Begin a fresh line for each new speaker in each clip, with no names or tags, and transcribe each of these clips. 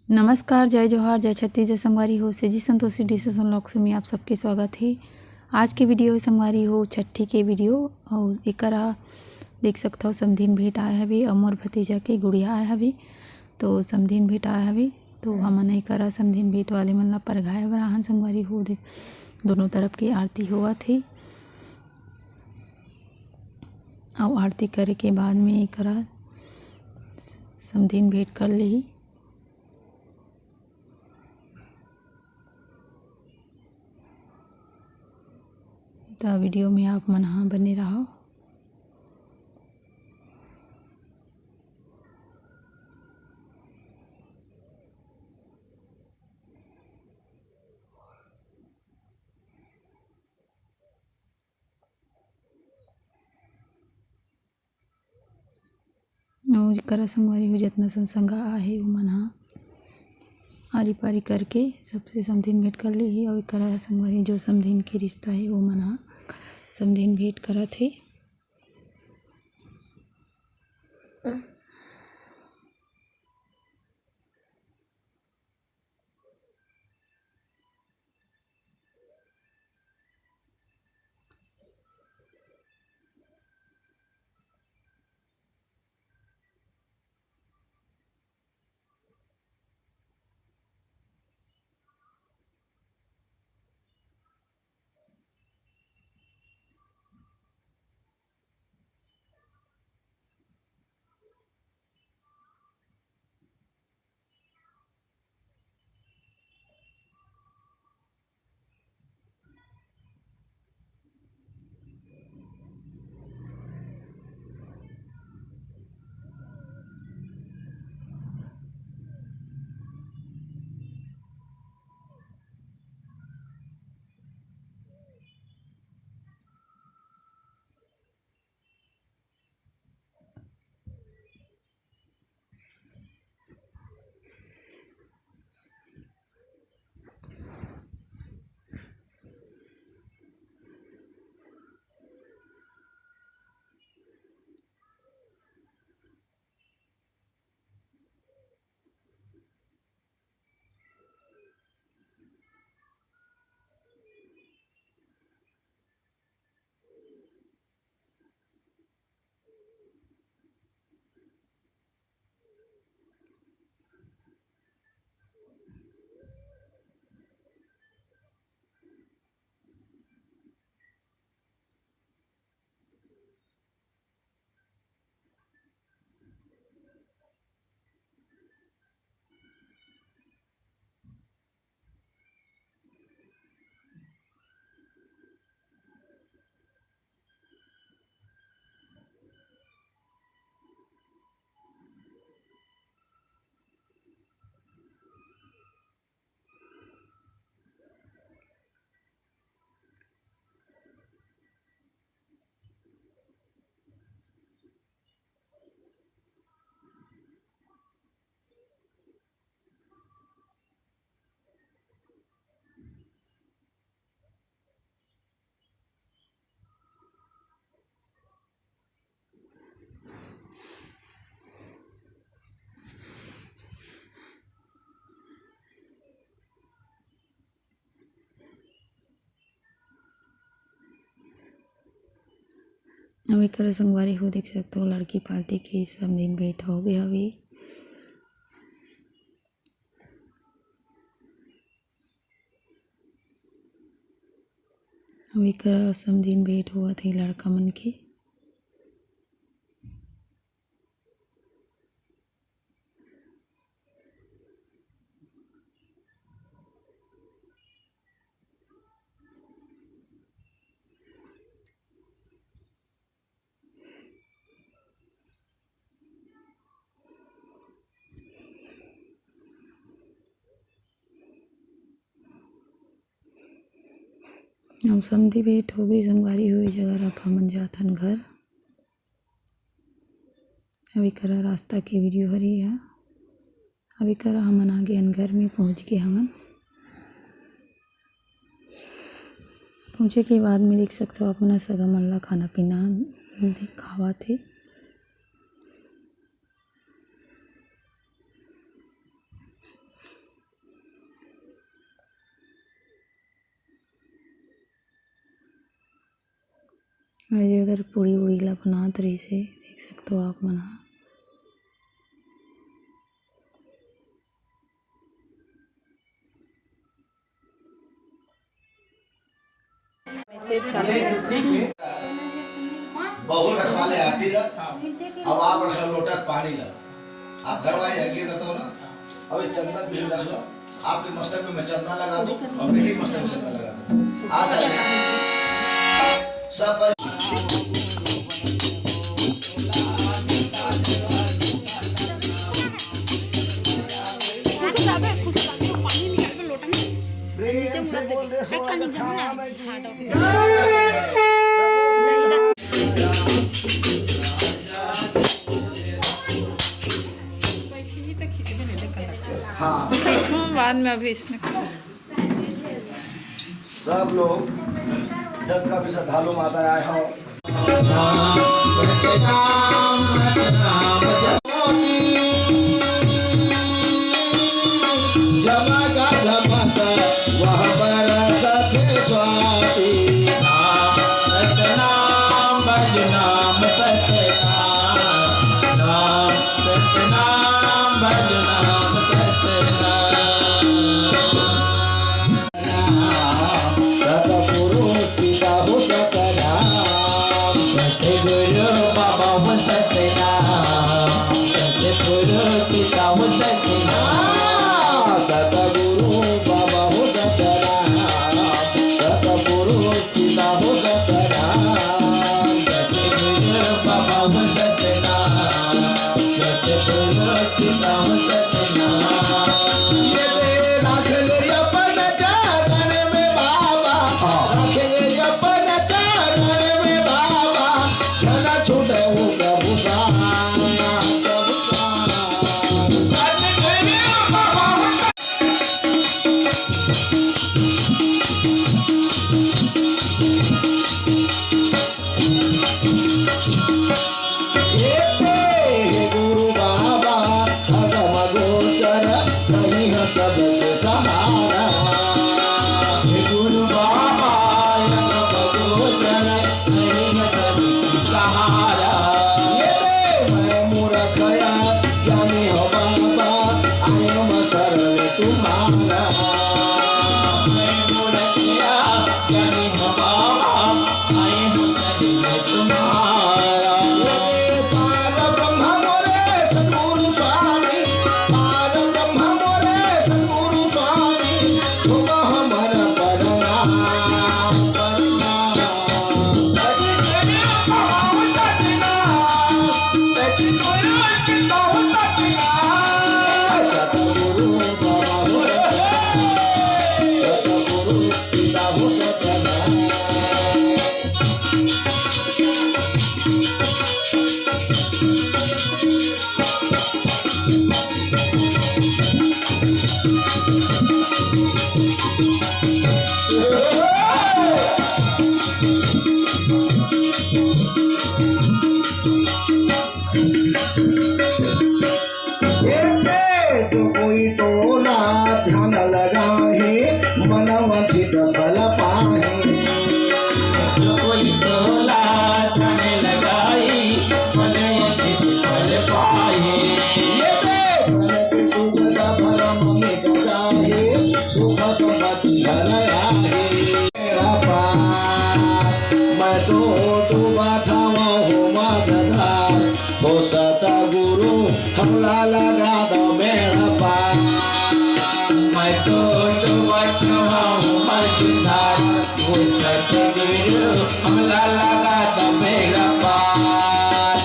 नमस्कार, जय जोहार, जय छत्तीस, जय संगवारी हो। सेजी संतोषी डिशेस व्लॉग्स में आप सबके स्वागत है। आज के वीडियो है संगवारी हो छठी के वीडियो और एक देख सकता हो समधीन भेंट आया हवे और मोर भतीजा के गुड़िया आया हवे। तो समधीन भेंट आया हवे तो हमन एक समधीन भेंट वाले मन ला परघाए बराहन संगवारी हो। दोनों तरफ की आरती होवत है और आरती करे के बाद में एक समधीन भेंट कर ली। तो वीडियो में आप मन हाँ बने रहो। और जरा संगवारी हो जितना संसंगा आहे वो मन हाँ आरी पारी करके सबसे समधीन भेंट कर ली। और एक संगवारी जो समधीन के रिश्ता है वो मन हाँ समधीन भेंट करत है। अब एक संगवारी हो देख सकते हो लड़की पार्टी के समधीन भेंट हो गया अभी। अब एक समधीन भेंट हुआ थे लड़का मन के। अब समधी भेंट हो गई संगवारी हुई जगह अब हमन जाथन घर। अभी करा रास्ता की वीडियो हरी है। अभी करा हमन आगे हन घर में पहुंच गए। हमन पहुंचे के बाद में देख सकते हो अपना सगा मन ला खाना पीना खावा थे। आज अगर पूड़ी उड़ी ला बनात रही से देख सकते हो आप मन।
बहु रखवाले आटी ला, अब आप रख लो लोटा पानी ला। आप घर वाले आगे करता हो ना, अब ये चंदन भी रख लो। आपके मस्तक पे मैं चंदन लगा दूं और बेटी के मस्तक पे चंदन लगा दूं। आ जाइए सब पर। हाँ
बाद में अभी इसमें
सब लोग जब का भी श्रद्धालु माता आए हो। जमागा जमागा वह बरसत स्वाति नाम सतनाम भजनाम सतनाम नाम सतनाम भजनाम सतगुरु पिता हो सतनाम सतगुरु बाबा हो सतनाम सतगुरु पिता हो सतनाम सतगुरु बाबा हो सतनाम सतगुरु पिता हो सतनाम सतगुरु बाबा हो सतनाम सतगुरु पिता हो सतनाम। गुरु बाबा हगम गोचर नहीं सबके सहारा। गुरु बाबा हगम गोचर नहीं सबके सहारा। मैं मूर्ख ज्ञानी हो बाबा आए हम शरण तुम्हारा। मैं मूर्ख ज्ञानी हो बाबा आए हम शरण तुम्हारा। जो कोई तोला ध्यान लगाए मनवांछित फल पाए। जो कोई तोला ध्यान लगाए मनवांछित फल पाए। ये भरम में जाए सुख समति घर आए। मैं तो डूबा था वहाँ माधधार हो सतगुरु हमला लगा दो मेरा पार। मैं तो डूबा था वहाँ माधधार हो सतगुरु हमला लगा दो मेरा पार।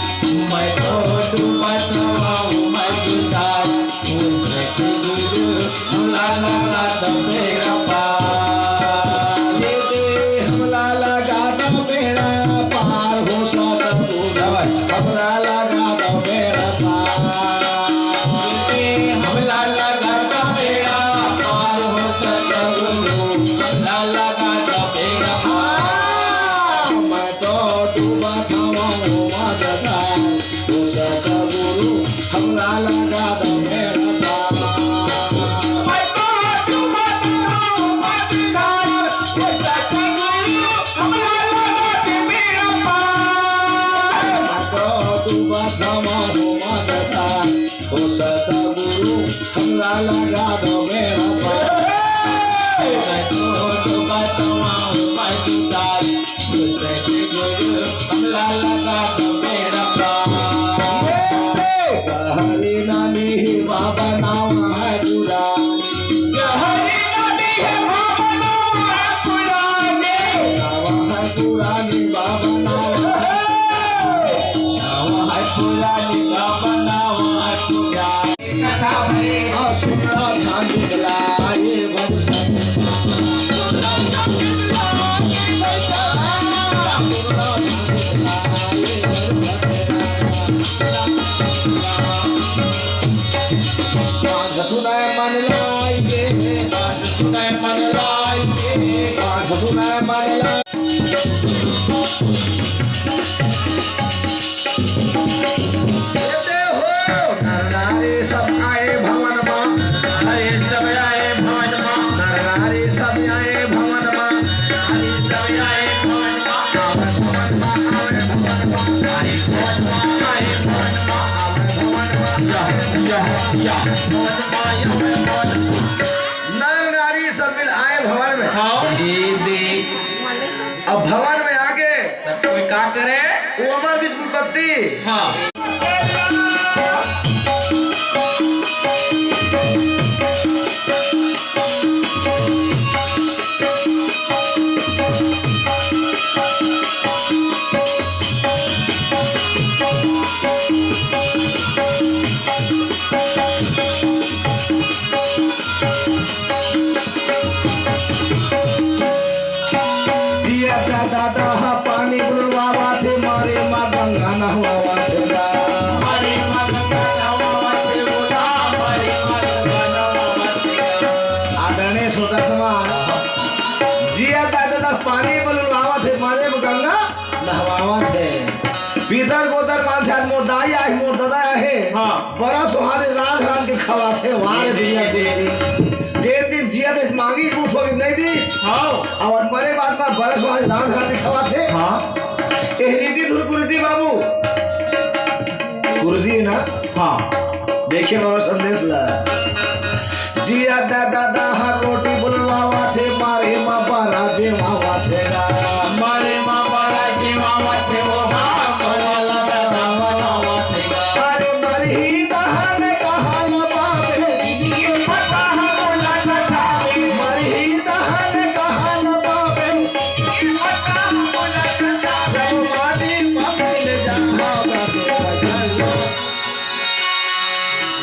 मैं तो डूबा था वहाँ माधधार हो सतगुरु हमला लगा दो मेरा पार। हमला लगा दो मेरा पार हो सतगुरु हमला लगा दो मेरा पार। हमला लगा दो मेरा पार हो सतगुरु हमला लगा दो मेरा पार। मैं तो डूबा था वहाँ माधधार हो सतगुरु हमला लगा दो मेरा पार। मैं तो डूबा था हमरा लगा दो मेरा पार हमरा लगा दो मेरा पार हरी नानी बाबा नाम है पुरानी हरी नानी है बाबा नाम है पुरानी पुरानी बाबा नाम है पुरानी बाबा नाम है पुरानी सुना ध्यान दिला ये भजन सुनाए मन लाइए सुनाए मन लाइए सुनाए मन लाइए हो नर नारी सब आए भवन मां हरे सब आए भवन मां नर नारी सब आए भवन मां हरे सब आए भवन मां आवे भवन मां आवे भवन मां हरे भवन मां आए भवन मां आवे भवन मां या नर नारी सब मिल आए भवन में दीदी अब भवन में आके कोई का करे वो अमर बीच गुलपत्ती हाँ दादा पानी बुलवावा थे मारे माँ गंगा नहवावा थे मारे माँ गंगा नहवावा थे बोला मारे माँ गंगा नहवावा थे आदरणीय सोदरमा जिया दादा पानी बुलवावा थे मारे माँ गंगा नहवावा थे पीतर गोदर माथे मोर दाई आई मोर दादा है हां बड़ा सुहाने रात रात के खवा थे वार दिया देती जे दिन जिया दे मांगी रूठ होगी नहीं दी हां और मरे बाद में बड़ा सुहाने रात रात के खवा थे हां एहरीदी धुर गुरुदी बाबू गुरुदी ना हां देखिए मेरा संदेश ला जिया दादा हर रोटी बुलवावा थे मारे मां बारा जे मावा थे मारे मां बारा जे मावा थे वो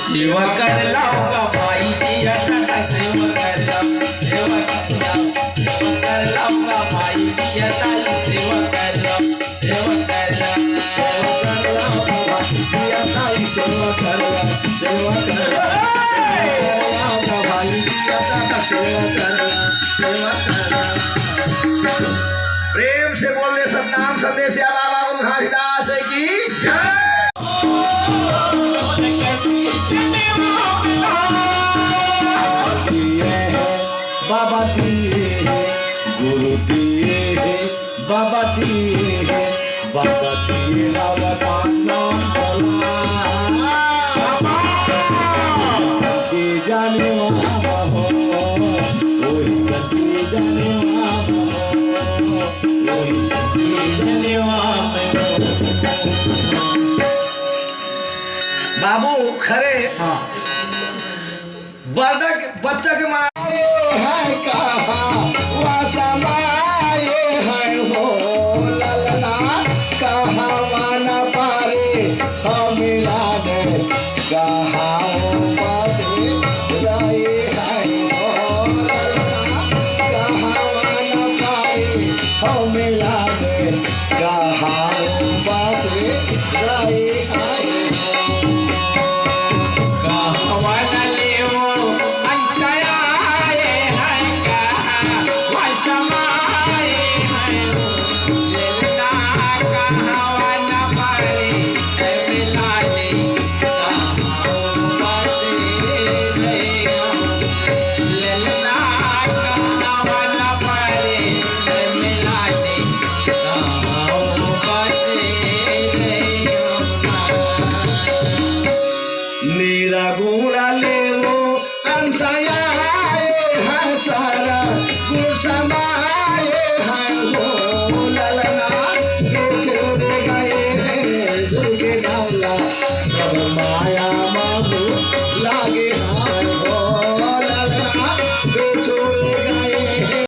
सेवा कर लाऊंगा भाई जी सेवा कर लाऊंगा भाई जी सेवा कर प्रेम से बोलने सतनाम संदेश बाबा हरिदास की जय बाबा दिए गुरु दिए बाबा दिए बाबा दिए बाबा का नाम के जाने वाला हो वही जाने वाला हो वही जाने वाला बाबू खरे हाँ बच्चा के मारे है कहा वासमाए है हो ललना कहा माना पारे हमिला ने कहा पासे रहे है हो ललना कहा माना पारे हमिला ने कहा पासे रहे है कहा वाला ले वो अंशया है के डाला सब माया बाबू लागे